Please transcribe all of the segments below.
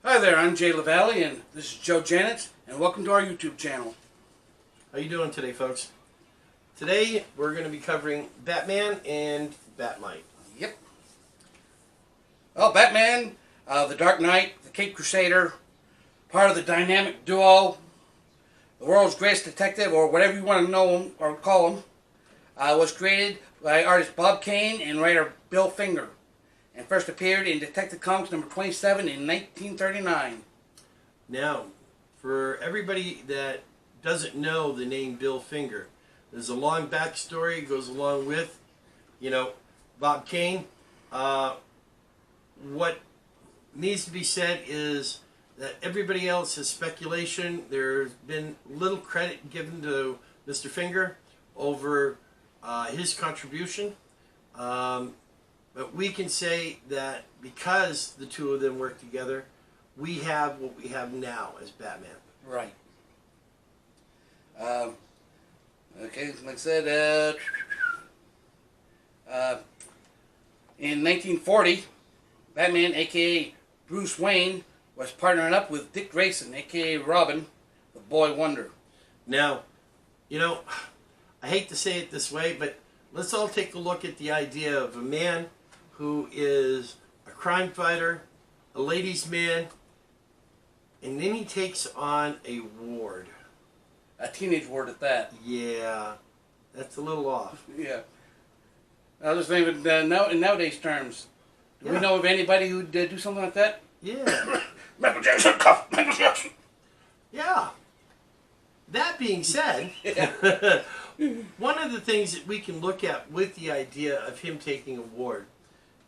Hi there, I'm Jay LaValle, and this is Joe Janet, and welcome to our YouTube channel. How you doing today, folks? Today we're going to be covering Batman and Batmite. Yep. Well, Batman, the Dark Knight, the Caped Crusader, part of the dynamic duo, the world's greatest detective, or whatever you want to know him or call him, was created by artist Bob Kane and writer Bill Finger, and first appeared in Detective Comics number 27 in 1939. Now, for everybody that doesn't know the name Bill Finger, there's a long backstory. It goes along with, Bob Kane. What needs to be said is that everybody else is speculation. There's been little credit given to Mr. Finger over his contribution. But we can say that because the two of them work together, we have what we have now as Batman. Right. Okay, like I said, in 1940, Batman, a.k.a. Bruce Wayne, was partnering up with Dick Grayson, a.k.a. Robin, the Boy Wonder. Now, I hate to say it this way, but let's all take a look at the idea of a man who is a crime fighter, a ladies' man, and then he takes on a ward. A teenage ward at that. Yeah, that's a little off. Yeah. I was just thinking, now, in nowadays terms, do we know of anybody who'd do something like that? Yeah. Michael Jackson, cuff, Michael Jackson. Yeah. That being said, one of the things that we can look at with the idea of him taking a ward,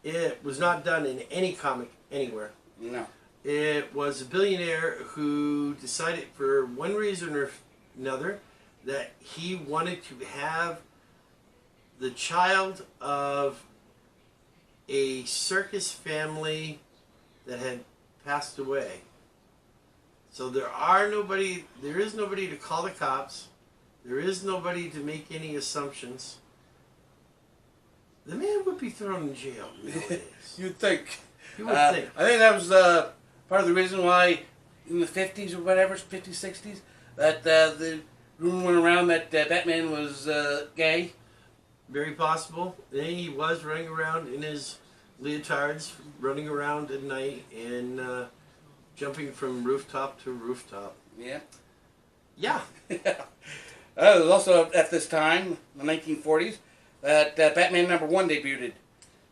it was not done in any comic anywhere. No. It was a billionaire who decided for one reason or another that he wanted to have the child of a circus family that had passed away. So there is nobody to call the cops. There is nobody to make any assumptions. The man would be thrown in jail nowadays. You'd think. You would think. I think that was part of the reason why in the 50s or whatever, 50s, 60s, that the rumor went around that Batman was gay. Very possible. Then he was running around in his leotards, running around at night and jumping from rooftop to rooftop. Yeah. Yeah. It was also at this time, the 1940s, that Batman #1 debuted,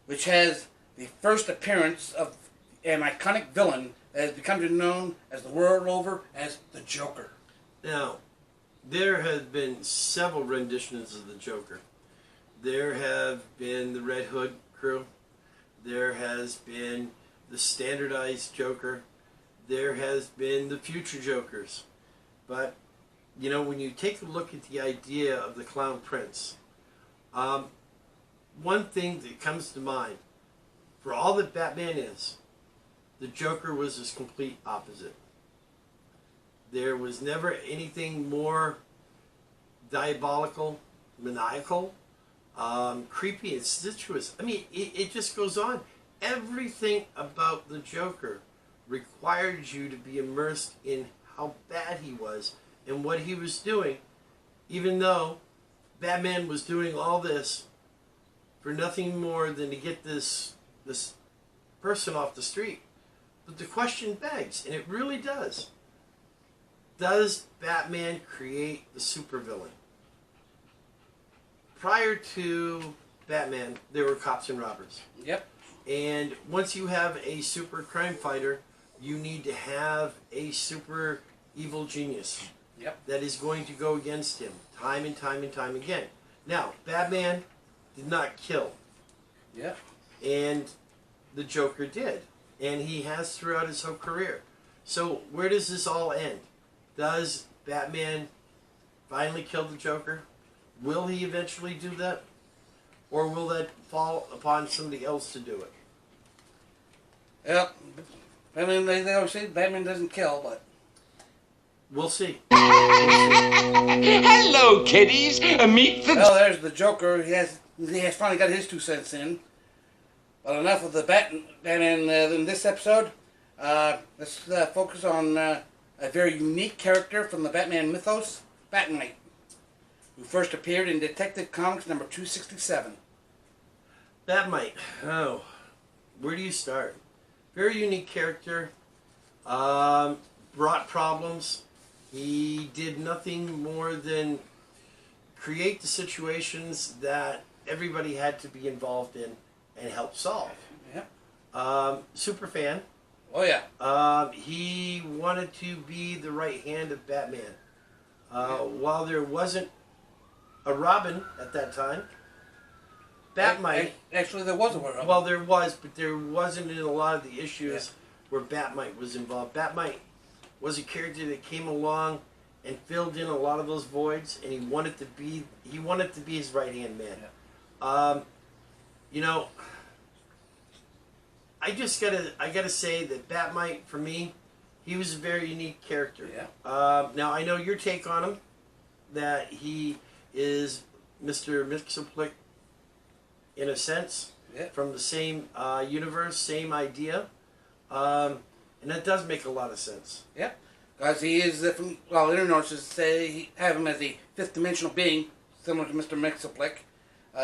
which has the first appearance of an iconic villain that has become known as the world over as the Joker. Now, there have been several renditions of the Joker. There have been the Red Hood crew. There has been the standardized Joker. There has been the future Jokers. But, when you take a look at the idea of the Clown Prince, one thing that comes to mind, for all that Batman is, the Joker was his complete opposite. There was never anything more diabolical, maniacal, creepy, and sensuous. I mean, it just goes on. Everything about the Joker required you to be immersed in how bad he was and what he was doing, even though Batman was doing all this for nothing more than to get this person off the street. But the question begs, and it really does Batman create the supervillain? Prior to Batman, there were cops and robbers. Yep. And once you have a super crime fighter, you need to have a super evil genius. Yep. That is going to go against him time and time and time again. Now, Batman did not kill. Yeah. And the Joker did. And he has throughout his whole career. So where does this all end? Does Batman finally kill the Joker? Will he eventually do that? Or will that fall upon somebody else to do it? Yep. I mean, they always say Batman doesn't kill, but we'll see. Hello, kiddies. Meet the... Well, there's the Joker. He has finally got his 2 cents in. But enough of the Batman in this episode. Let's focus on a very unique character from the Batman mythos, Batmite, who first appeared in Detective Comics number 267. Batmite. Oh, where do you start? Very unique character. Brought problems. He did nothing more than create the situations that everybody had to be involved in and help solve. Yeah. Super fan. Oh yeah. He wanted to be the right hand of Batman. While there wasn't a Robin at that time, Batmite. Actually, there was a word. Well, there was, but there wasn't in a lot of the issues where Batmite was involved. Batmite was a character that came along and filled in a lot of those voids, and he wanted to be his right hand man. Yeah. You know, I gotta say that Batmite, for me, he was a very unique character. Yeah. Now I know your take on him, that he is Mr. Mxyzptlk in a sense, Yeah. from the same universe, same idea, and that does make a lot of sense. Yeah. Because he is, internet sources say he have him as a fifth dimensional being, similar to Mr. Mxyzptlk.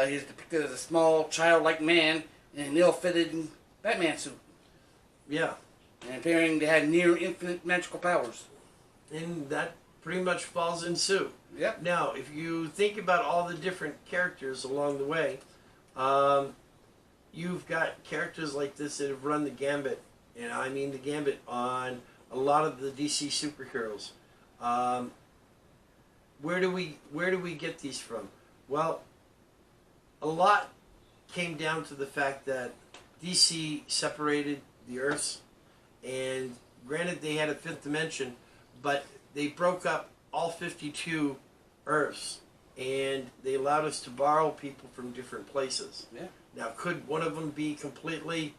He is depicted as a small, childlike man in an ill-fitted Batman suit, Yeah, and appearing to have near infinite magical powers. and that pretty much falls in suit. Yep. Now, if you think about all the different characters along the way, you've got characters like this that have run the gambit, and I mean the gambit on a lot of the DC superheroes. Where do we get these from? Well, a lot came down to the fact that DC separated the Earths, and granted they had a fifth dimension, but they broke up all 52 Earths, and they allowed us to borrow people from different places. Yeah. Now, could one of them be completely,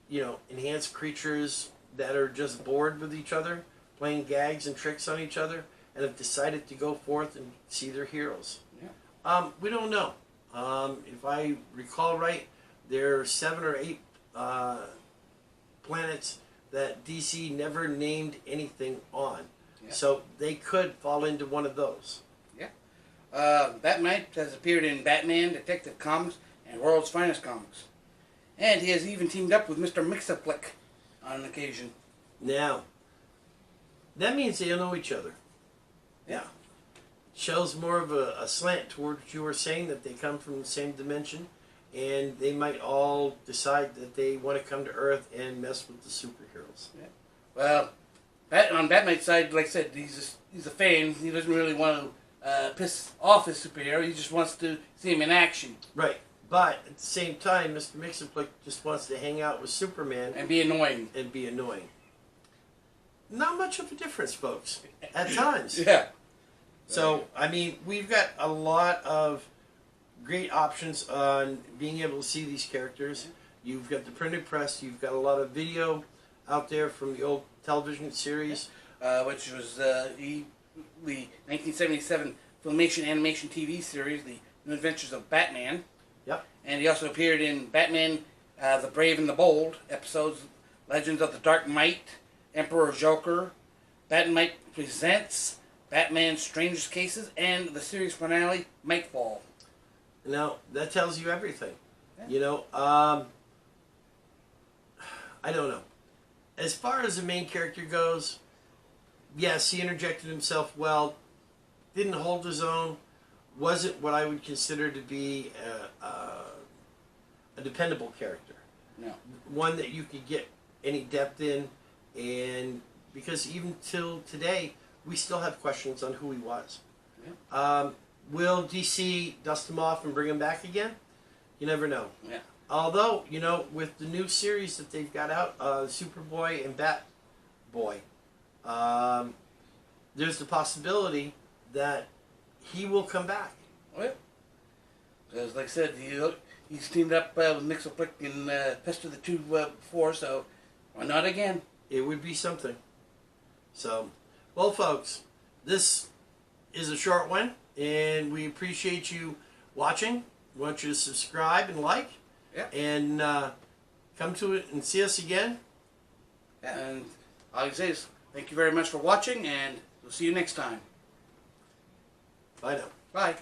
enhanced creatures that are just bored with each other, playing gags and tricks on each other, and have decided to go forth and see their heroes? Yeah. We don't know. If I recall right, there are 7 or 8 planets that DC never named anything on. Yeah. So they could fall into one of those. Yeah. Batmite has appeared in Batman, Detective Comics, and World's Finest Comics. And he has even teamed up with Mr. Mxyzptlk on an occasion. Now, that means they know each other. Yeah. Shows more of a slant toward what you were saying, that they come from the same dimension, and they might all decide that they want to come to Earth and mess with the superheroes. Yeah. Well, on Batmite's side, like I said, he's a fan. He doesn't really want to piss off his superhero. He just wants to see him in action. Right. But at the same time, Mr. Mxyzptlk just wants to hang out with Superman And be annoying. and be annoying. Not much of a difference, folks, at times. Yeah. So, I mean, we've got a lot of great options on being able to see these characters. You've got the printed press. You've got a lot of video out there from the old television series. Which was the 1977 Filmation Animation TV series, The New Adventures of Batman. Yep. And he also appeared in Batman, The Brave and the Bold episodes, Legends of the Dark Mite, Emperor Joker, Batmite Presents, Batman's Strangest Cases, and the series finale, Nightfall. Now, that tells you everything. Yeah. I don't know. As far as the main character goes, yes, he interjected himself well, didn't hold his own, wasn't what I would consider to be a dependable character. No. One that you could get any depth in, and because even till today, we still have questions on who he was. Yeah. Will DC dust him off and bring him back again? You never know. Yeah. Although, with the new series that they've got out, Superboy and Batboy, there's the possibility that he will come back. Oh, yeah. Because, like I said, he's teamed up with Mxyzptlk and Pester the Two before, so why not again? It would be something. So, well, folks, this is a short one, and we appreciate you watching. We want you to subscribe and like. Yeah. And come to it and see us again. And all I can say is thank you very much for watching, and we'll see you next time. Bye now. Bye.